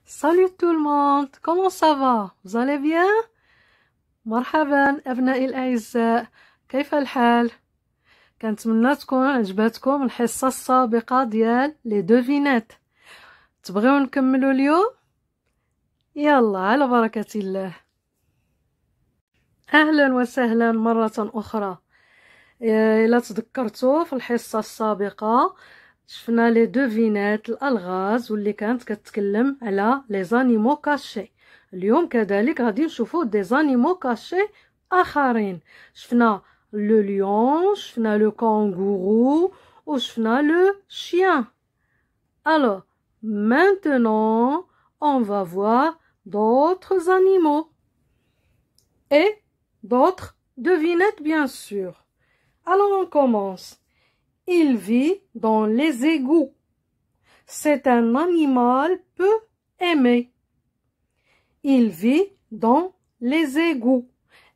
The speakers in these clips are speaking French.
Salut tout le monde, comment ça va? Vous allez bien? مرحبا أبنائي الأعزاء، كيف الحال؟ كنتمنى تكون عجبتكم الحصة السابقة ديال لي دوفينات. تبغيو نكملو اليوم؟ يلا على بركة الله. أهلا وسهلا مرة أخرى. إلا تذكرتوا في الحصة السابقة شفنا لي دوفينات الألغاز واللي كانت كتكلم على لي زانيمو كاشي. اليوم كذلك غادي نشوفوا دي زانيمو كاشي آخرين. شفنا لو ليون، شفنا لو كانغورو وشفنا لو شيان. Alors, maintenant, on va voir d'autres animaux et d'autres devinettes bien sûr. Alors on commence. Il vit dans les égouts. C'est un animal peu aimé. Il vit dans les égouts.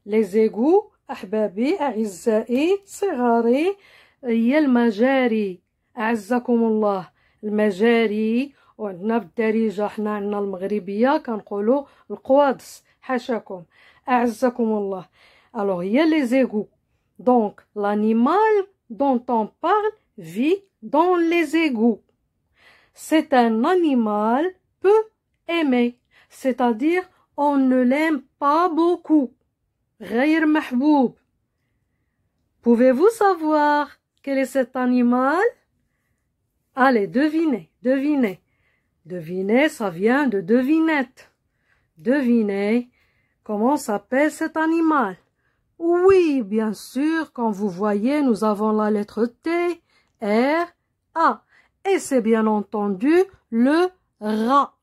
Les égouts أحبابي أعزائي صغاري هي المجاري. أعزكم الله. المجاري وعندنا بالدارجة حنا عندنا المغربية كنقولوا القوادس حاشاكم أعزكم الله. Alors il y a les égouts. Donc l'animal dont on parle vit dans les égouts. C'est un animal peu aimé, c'est-à-dire on ne l'aime pas beaucoup. غير محبوب. Pouvez-vous savoir quel est cet animal? Allez, devinez, devinez. Devinez, ça vient de devinette. Devinez comment s'appelle cet animal. Oui, bien sûr, quand vous voyez, nous avons la lettre T, R, A. Et c'est bien entendu le rat.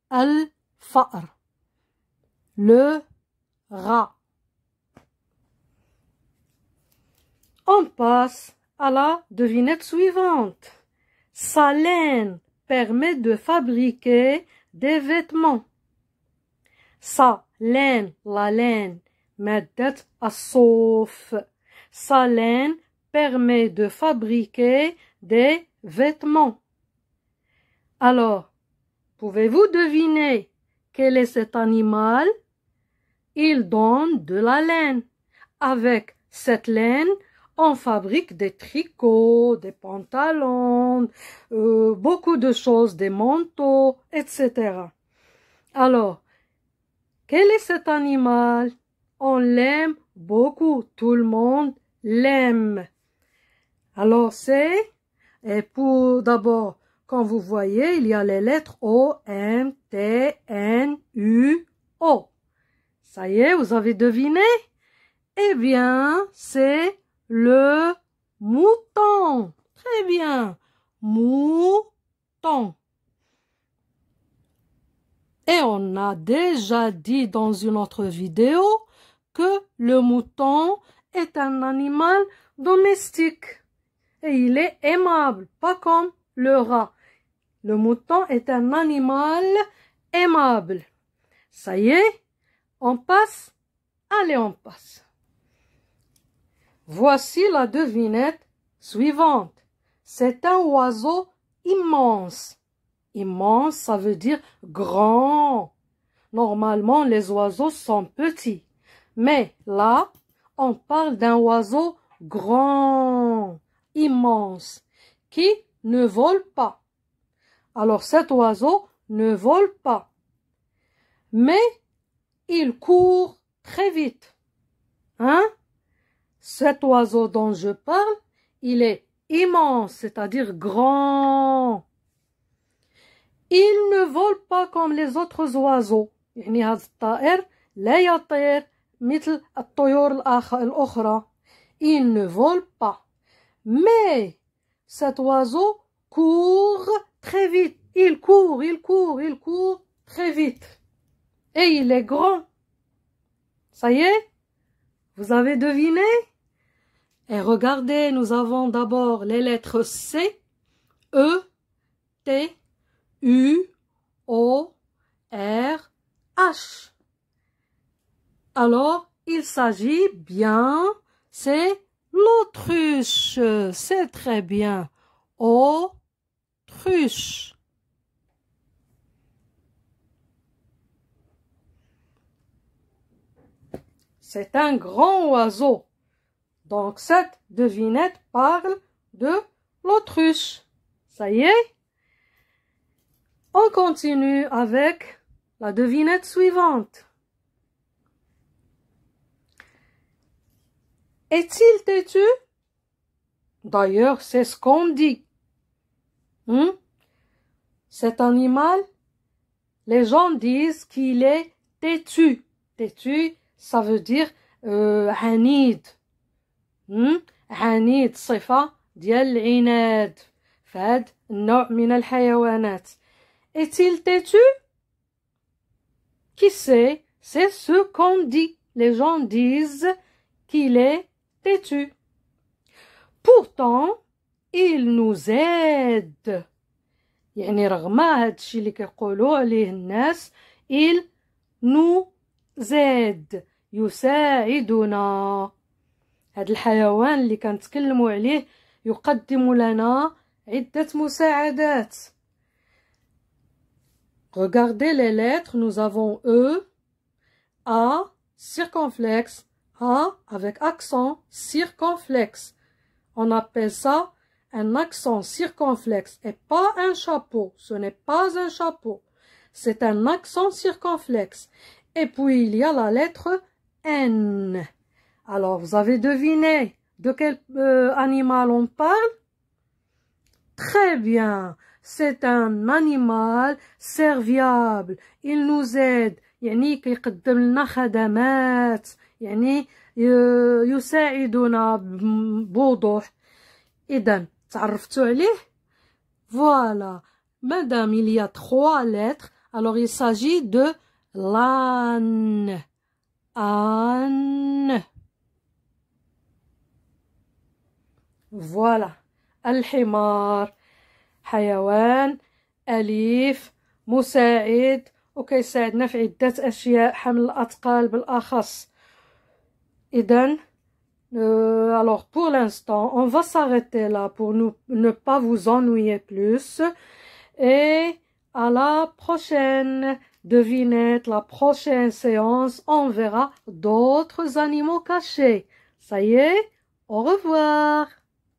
Al-Fa'r. Le rat. On passe à la devinette suivante. Sa laine permet de fabriquer des vêtements. Sa laine, la laine, مادة الصوف. Sa laine permet de fabriquer des vêtements. Alors, pouvez-vous deviner quel est cet animal? Il donne de la laine. Avec cette laine, on fabrique des tricots, des pantalons, beaucoup de choses, des manteaux, etc. Alors, quel est cet animal? On l'aime beaucoup, tout le monde l'aime. Alors c'est, et pour d'abord, quand vous voyez, il y a les lettres O, M, T, N, U, O. Ça y est, vous avez deviné? Eh bien, c'est le mouton. Très bien. Mouton. Et on a déjà dit dans une autre vidéo que le mouton est un animal domestique. Et il est aimable, pas comme le rat. Le mouton est un animal aimable. Ça y est, on passe? Allez, on passe. Voici la devinette suivante. C'est un oiseau immense. Immense, ça veut dire grand. Normalement, les oiseaux sont petits. Mais là, on parle d'un oiseau grand, immense, qui ne vole pas. Alors cet oiseau ne vole pas. Mais il court très vite. Hein? Cet oiseau dont je parle, il est immense, c'est-à-dire grand. Il ne vole pas comme les autres oiseaux. يعني هذا الطائر لا يطير مثل الطيور الأخرى. Il ne vole pas. Mais cet oiseau court très vite. Il court très vite. Et il est grand. Ça y est? Vous avez deviné? Et regardez, nous avons d'abord les lettres C, E, T, U, O, R, H. Alors, il s'agit bien, c'est l'autruche. C'est très bien. Autruche. c'est un grand oiseau. Donc cette devinette parle de l'autruche. Ça y est? On continue avec la devinette suivante. Est-il têtu? D'ailleurs, c'est ce qu'on dit. Cet animal, les gens disent qu'il est têtu. Têtu, ça veut dire عنيد. عنيد صفة ديال العناد فهاد النوع من الحيوانات. Est-il têtu? Qui sait? C'est ce qu'on dit. Les gens disent qu'il est têtu. Pourtant, il nous aide. يعني رغم هاد الشيء اللي كيقولوا عليه الناس il nous aide يساعدنا. هاد الحيوان اللي كنتكلموا عليه يقدم لنا عدة مساعدات. Regardez les lettres, nous avons E, A, circonflexe, A avec accent circonflexe. On appelle ça un accent circonflexe et pas un chapeau. Ce n'est pas un chapeau. C'est un accent circonflexe. Et puis il y a la lettre N. Alors vous avez deviné de quel animal on parle? Très bien. C'est un animal serviable. Il nous aide. يعني كيقدم لنا خدمات. يعني يساعدنا بوضوح. إذن تعرفتوا عليه? Voilà. Madame, il y a 3 lettres. Alors il s'agit de l'âne. âne. Voilà. الحمار حيوان أليف مساعد وكيساعدنا في عدة أشياء حمل الأثقال بالأخص. إذن alors pour l'instant on va s'arrêter là pour ne pas vous ennuyer plus et à la prochaine devinette, la prochaine séance on verra d'autres animaux cachés. Ça y est, au revoir.